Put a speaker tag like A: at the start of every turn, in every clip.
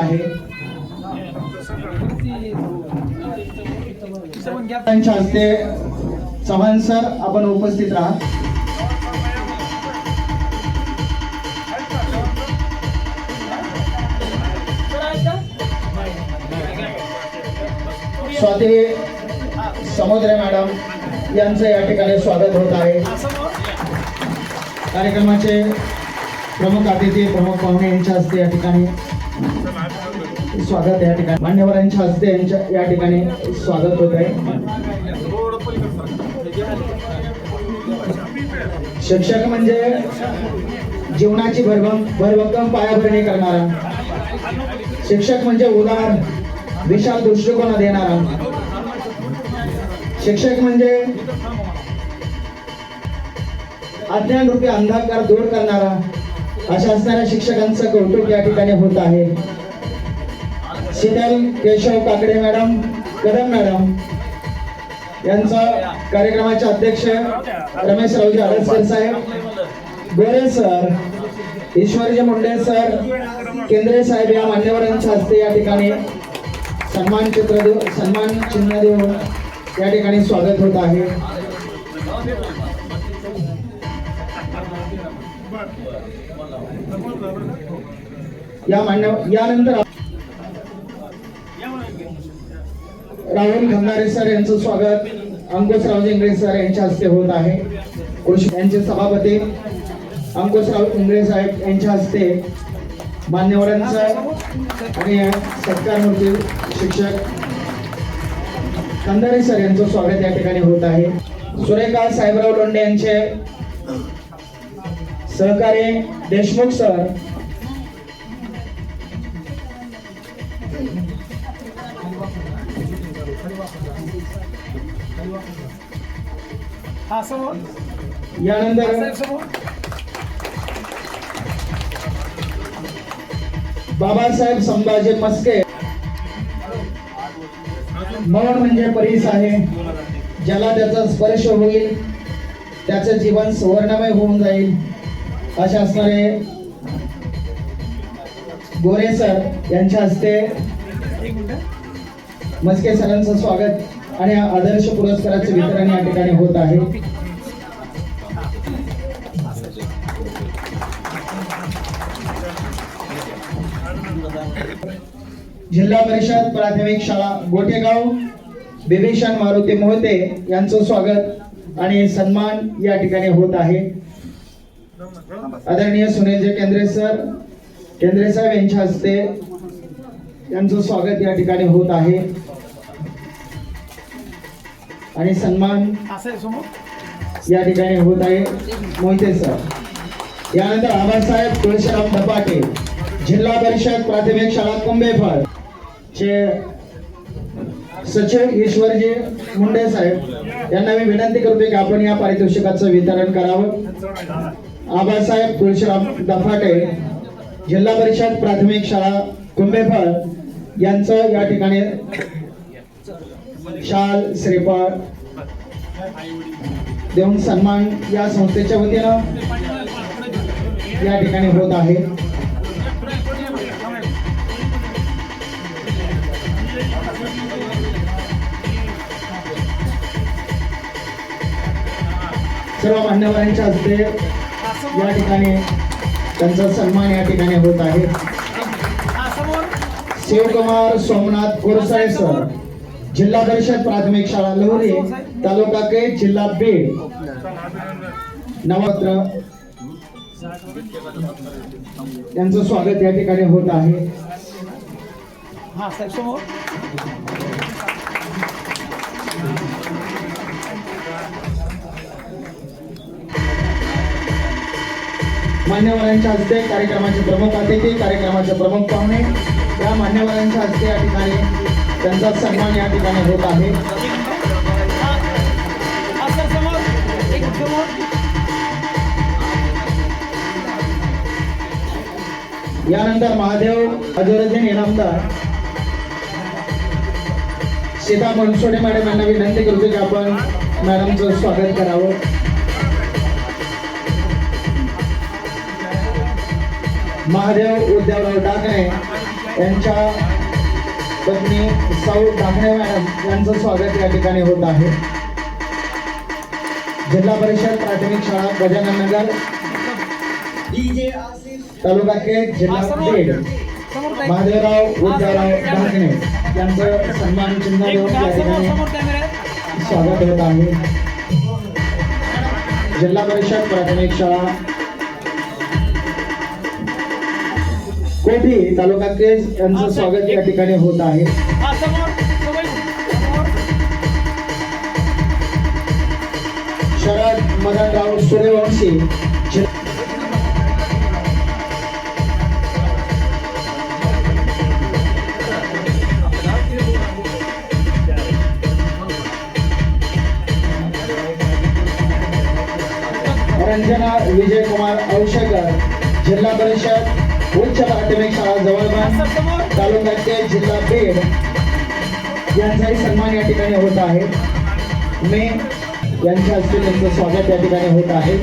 A: आहे त्यांच्या हस्ते चव्हाण सर आपण उपस्थित राहा. स्वाती समुद्रे मॅडम यांचं या ठिकाणी स्वागत होत आहे. कार्यक्रमाचे प्रमुख अतिथी प्रमुख पाहुणे यांच्या हस्ते या ठिकाणी स्वागत, या ठिकाणी मान्यवरांच्या हस्ते या ठिकाणी स्वागत होत आहे. शिक्षक म्हणजे जीवनाची भरभक्कम पायाभरणी करणारा, शिक्षक म्हणजे उदार विशाल दृष्टिकोन देणारा, शिक्षक म्हणजे अज्ञान रूपी अंधकार दूर करणारा, अशा असणाऱ्या शिक्षकांचं कौतुक या ठिकाणी होत आहे. शीतल केशव काकडे मॅडम, कदम मॅडम यांचं कार्यक्रमाचे अध्यक्ष रमेश रावजी आडसकर साहेब, गोरे सर, ईश्वरजी मुंडे सर, केंद्रे साहेब या मान्यवरांच्या हस्ते या ठिकाणी सन्मान चिन्ह देऊन या ठिकाणी स्वागत होत आहे. यानंतर राहुल खंदारे सर यांचं स्वागत अंकुशराव इंगळे सर यांच्या हस्ते होत आहे. कृषी यांचे सभापती अंकुशराव इंगळे साहेब यांच्या हस्ते मान्यवरांचं आणि सत्कारमूर्ती शिक्षक खंदारे सर यांचं स्वागत या ठिकाणी होत आहे. सुरेखा साहेबराव लोंढे यांचे सहकारी देशमुख सर, यानंतर बाबासाहेब संभाजी मस्के, मौन म्हणजे परीस आहे, ज्याला त्याचा स्पर्श होईल त्याचं जीवन सुवर्णमय होऊन जाईल, अशा असणारे गोरे सर यांच्या हस्ते मस्के सरांचं स्वागत आणि आदर्श पुरस्काराचे वितरण या ठिकाणी होत आहे. जिल्हा परिषद प्राथमिक शाळा गोटेगाव बिभीषण मारुती मोहते यांचं स्वागत आणि सन्मान या ठिकाणी होत आहे. आदरणीय सुनीलजी केंद्रे साहेब यांच्या हस्ते यांचं स्वागत या ठिकाणी होत आहे आणि सन्मान या ठिकाणी होत आहे मोहिते सर. यानंतर आबासाहेब तुळशीराम धपाटे जिल्हा परिषद प्राथमिक शाळा कुंभेफळ चे सचिव ईश्वरजी मुंडे साहेब यांना मी विनंती करतो की आपण या पारितोषिकाचं वितरण करावं. आबासाहेब तुळशीराम धपाटे जिल्हा परिषद प्राथमिक शाळा कुंभेफळ यांचं या ठिकाणी शाल श्रीफळ देऊन सन्मान या संस्थेच्या वतीनं या ठिकाणी होत आहे. सर्व मान्यवरांच्या हस्ते या ठिकाणी त्यांचा सन्मान या ठिकाणी होत आहे. शिवकुमार सोमनाथ गोरसाळे सर जिल्हा परिषद प्राथमिक शाळा लोहरी तालुका केज जिल्हा बीड नवत्र यांचं स्वागत या ठिकाणी होत आहे. मान्यवरांच्या हस्ते कार्यक्रमाचे प्रमुख अतिथी कार्यक्रमाचे प्रमुख पाहुणे या मान्यवरांच्या हस्ते या ठिकाणी त्यांचा सन्मान या ठिकाणी होत आहे. यानंतर महादेव अजरुद्दीन इनामदार सीता मनसोडे मॅडम यांना विनंती करतो की आपण मॅडमचं स्वागत करावं. महादेव उद्धवराव डाकणे यांच्या पत्नी सौ दाखणे मॅडम यांचं स्वागत या ठिकाणी होत आहे. जिल्हा परिषद प्राथमिक शाळा गजानन नगर तालुका केज जिल्हा बीड महादेवराव उद्धवराव दाखणे यांचं सन्मान चिन्ह देऊन या ठिकाणी स्वागत होत आहे. जिल्हा परिषद प्राथमिक शाळा कोठी तालुका केज यांचं स्वागत या ठिकाणी होत आहे. शरद मदनराव सूर्यवंशी रंजना विजय कुमार औषकर जिल्हा परिषद उच्च प्राथमिक शाळा जवळबाग तालुका केज जिल्हा बीड यांचाही सन्मान या ठिकाणी होत आहे. मी यांच्या हस्ते त्यांचं स्वागत या ठिकाणी होत आहे.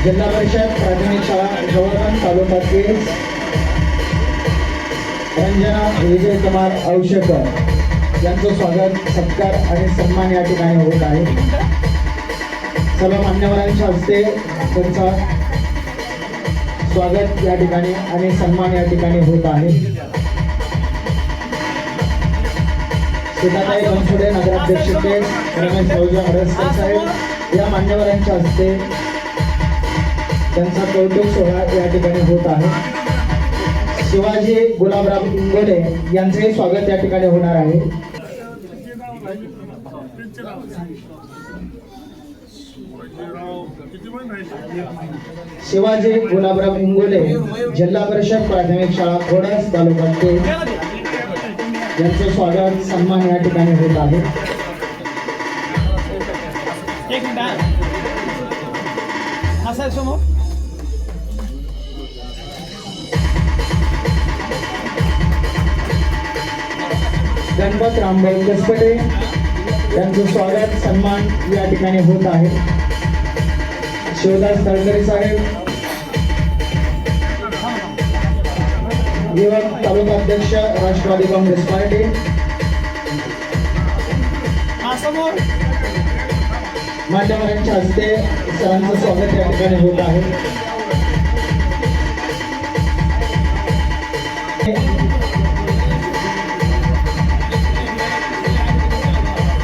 A: जिल्हा परिषद प्राथमिक शाळा जवळबाग तालुका केज रंजना विजय कुमार औषकर यांचं स्वागत सत्कार आणि सन्मान या ठिकाणी होत आहे. सर्व मान्यवरांच्या हस्ते त्यांचा स्वागत या ठिकाणी आणि सन्मान या ठिकाणी होत आहे. सीताताई बनसोडे नगराध्यक्ष रमेश भाऊजी हडसकर साहेब या मान्यवरांच्या हस्ते त्यांचा कौतुक सोहळा या ठिकाणी होत आहे. शिवाजी गुलाबराव इंगोले यांचंही स्वागत या ठिकाणी होणार आहे. शिवाजी गुलाबराव इंगोले जिल्हा परिषद प्राथमिक शाळा खोडस तालुका केज यांचं स्वागत सन्मान या ठिकाणी होत आहे. गणपत रामभाऊ कसपटे यांचं स्वागत सन्मान या ठिकाणी होत आहे. शिवदास तळकरे साहेब युवक तालुका अध्यक्ष राष्ट्रवादी काँग्रेस पार्टी मान्यवरांच्या हस्ते सरांचं स्वागत या ठिकाणी होत आहे.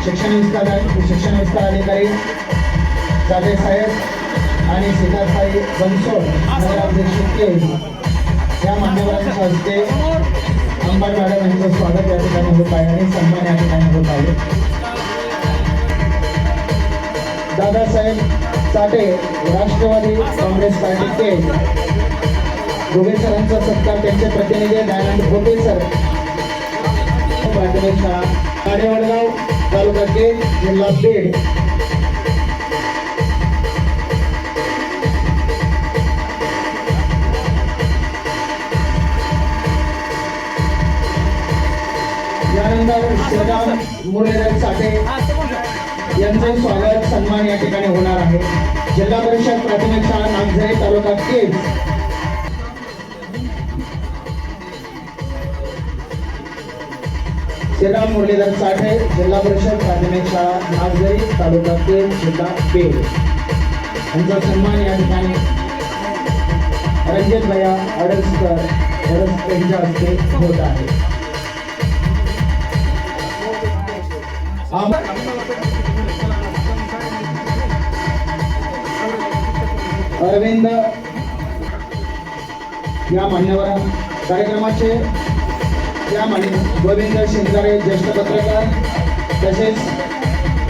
A: शिक्षण विस्तार अधिकारी जाधव साहेब आणि सीताताई बनसोड नगराध्यक्ष केज या मान्यवरांच्या हस्ते अंबाड मॅडम यांचं स्वागत या ठिकाणी होत आहे आणि सन्मान या ठिकाणी होत आहे. दादासाहेब साठे राष्ट्रवादी काँग्रेस पार्टी केज दोघे सरांचा सत्कार त्यांचे प्रतिनिधी दयानंद भोटे सर प्राथमिक शाळा काडेवडगाव तालुका केज जिल्हा बीड यानंतर श्रीराम मुरलीधर साठे यांचे स्वागत सन्मान या ठिकाणी होणार आहे. जिल्हा परिषद प्राथमिक शाळा नागझरी तालुका केज श्रीराम मुरलीधर साठे जिल्हा परिषद प्राथमिक शाळा नागझरी तालुका केज जिल्हा बीड यांचा सन्मान या ठिकाणी रंजित भैया अडसकर यांच्या हस्ते होत आहे. अरविंद या मान्यवर कार्यक्रमाचे गोविंद शिंदारे ज्येष्ठ पत्रकार तसेच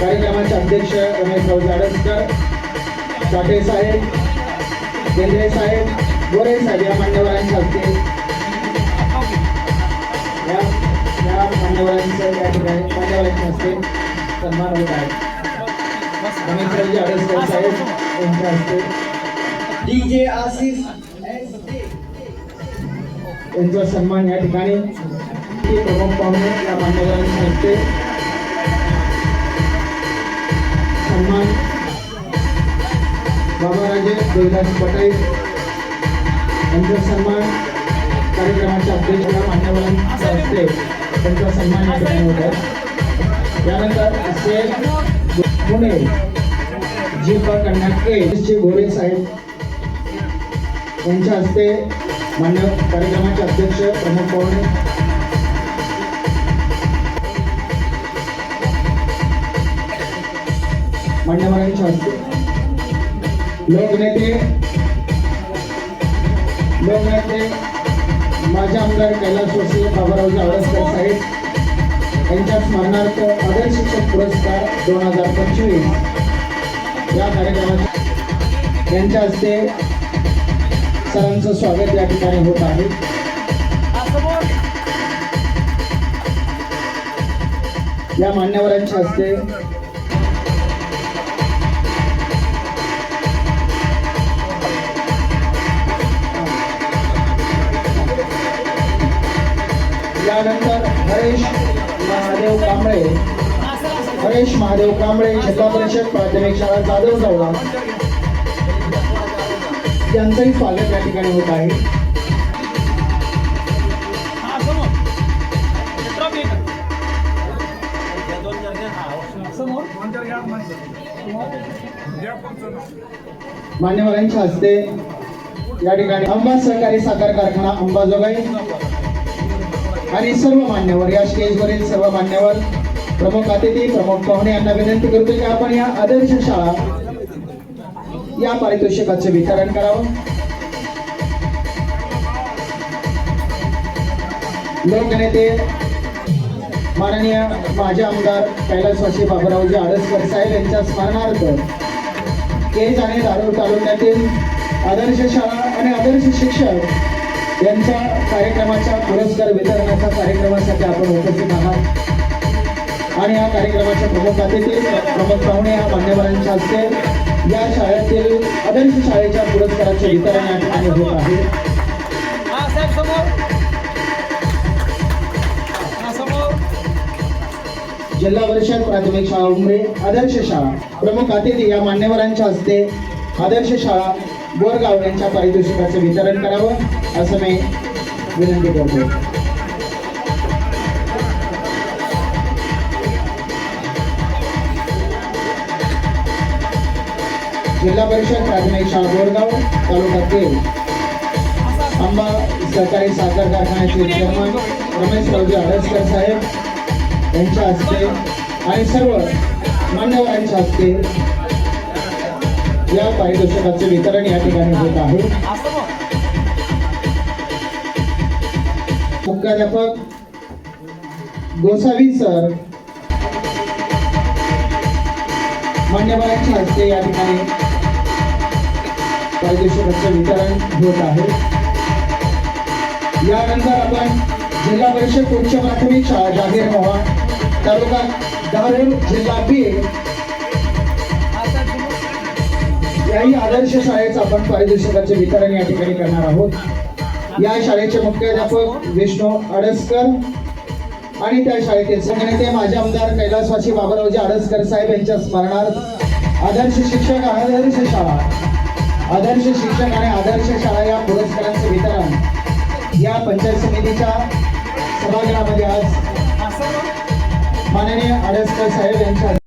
A: कार्यक्रमाचे अध्यक्ष रमेश भाऊ अडसकर साठे साहेब केंद्रे साहेब गोरे साहेब या मान्यवरांच्या हस्ते या मान्यवरांचं या ठिकाणी मान्यवरांच्या हस्ते सन्मान होत आहे. रमेश भाऊजी अडसकर साहेब यांच्या हस्ते डीजे आशिष यांचा सन्मान या ठिकाणी प्रमुख पाहुणे या मान्यवरांच्या हस्ते सन्मान बाबाराजे देवदास पटेल यांचा सन्मान कार्यक्रमाच्या अध्यक्षाला मान्यवरांच्या हस्ते त्यांचा सन्मान या ठिकाणी होत आहे. त्यानंतर शेख पुणे जिल्हा कन्या गोरे साहेब यांच्या हस्ते मान्य कार्यक्रमाचे अध्यक्ष प्रमोद पवणे मान्यवरांच्या हस्ते लोकनेते माजी आमदार कैलासवासी बाबारावजी आडसकर साहेब यांच्या स्मरणार्थ आदर्श शिक्षक पुरस्कार 2025 या कार्यक्रमात यांच्या हस्ते सरांचं स्वागत या ठिकाणी होत आहे. या मान्यवरांच्या हस्ते यानंतर हरेश महादेव कांबळे जिल्हा परिषद प्राथमिक शाळा जाधवगावला यांचंही स्वागत या ठिकाणी होत आहे. मान्यवरांच्या हस्ते या ठिकाणी अंबा सहकारी साखर कारखाना अंबाजोगाई आणि सर्व मान्यवर या स्टेजवरील सर्व मान्यवर प्रमुख अतिथी प्रमुख पाहुणे यांना विनंती करतो की आपण या आदर्श शाळा या पारितोषिकाचे वितरण करावं. लोकनेते माननीय माजी आमदार कैलासवासी बाबारावजी आडसकर साहेब यांच्या स्मरणार्थ केज आणि दारू तालुक्यातील आदर्श शाळा आणि आदर्श शिक्षक यांच्या कार्यक्रमाच्या पुरस्कार वितरणाच्या कार्यक्रमासाठी आपण उपस्थित आहात आणि या कार्यक्रमाच्या प्रमुख अतिथी प्रमुख पाहुणे या मान्यवरांच्या हस्ते या शाळेतील आदर्श शाळेच्या पुरस्काराचे वितरण या ठिकाणी होत आहे. जिल्हा परिषद प्राथमिक शाळा उमरे आदर्श शाळा प्रमुख अतिथी या मान्यवरांच्या हस्ते आदर्श शाळा बोरगाव यांच्या पारितोषिकाचे वितरण करावं असं मी विनंती करतो. जिल्हा परिषद प्राथमिक शाळा बोरगाव तालुक्यातील आंबा सहकारी साखर कारखान्याचे चेअरमन रमेशरावजी आडसकर साहेब यांच्या हस्ते आणि सर्व मान्यवरांच्या हस्ते या पारितोषिकाचे वितरण या ठिकाणी होत आहे. मुख्याध्यापक गोसावी सर मान्यवरांच्या हस्ते या ठिकाणी पारितोषिकाचे वितरण होत आहे. यानंतर आपण जिल्हा परिषद उच्च प्राथमिक शाळा जागीर मोहा तालुका धारूर जिल्हा बीड याही आदर्श शाळेचं आपण पारितोषिकाचे वितरण या ठिकाणी करणार आहोत. या शाळेचे मुख्याध्यापक विष्णू आडसकर आणि त्या शाळेतील संघनेते माजी आमदार कैलासवासी बाबारावजी आडसकर साहेब यांच्या स्मरणार्थ आदर्श शिक्षक आणि आदर्श शाळा या पुरस्कारांचे वितरण या पंचायत समितीच्या सभागृहामध्ये आज माननीय आडसकर साहेब यांच्या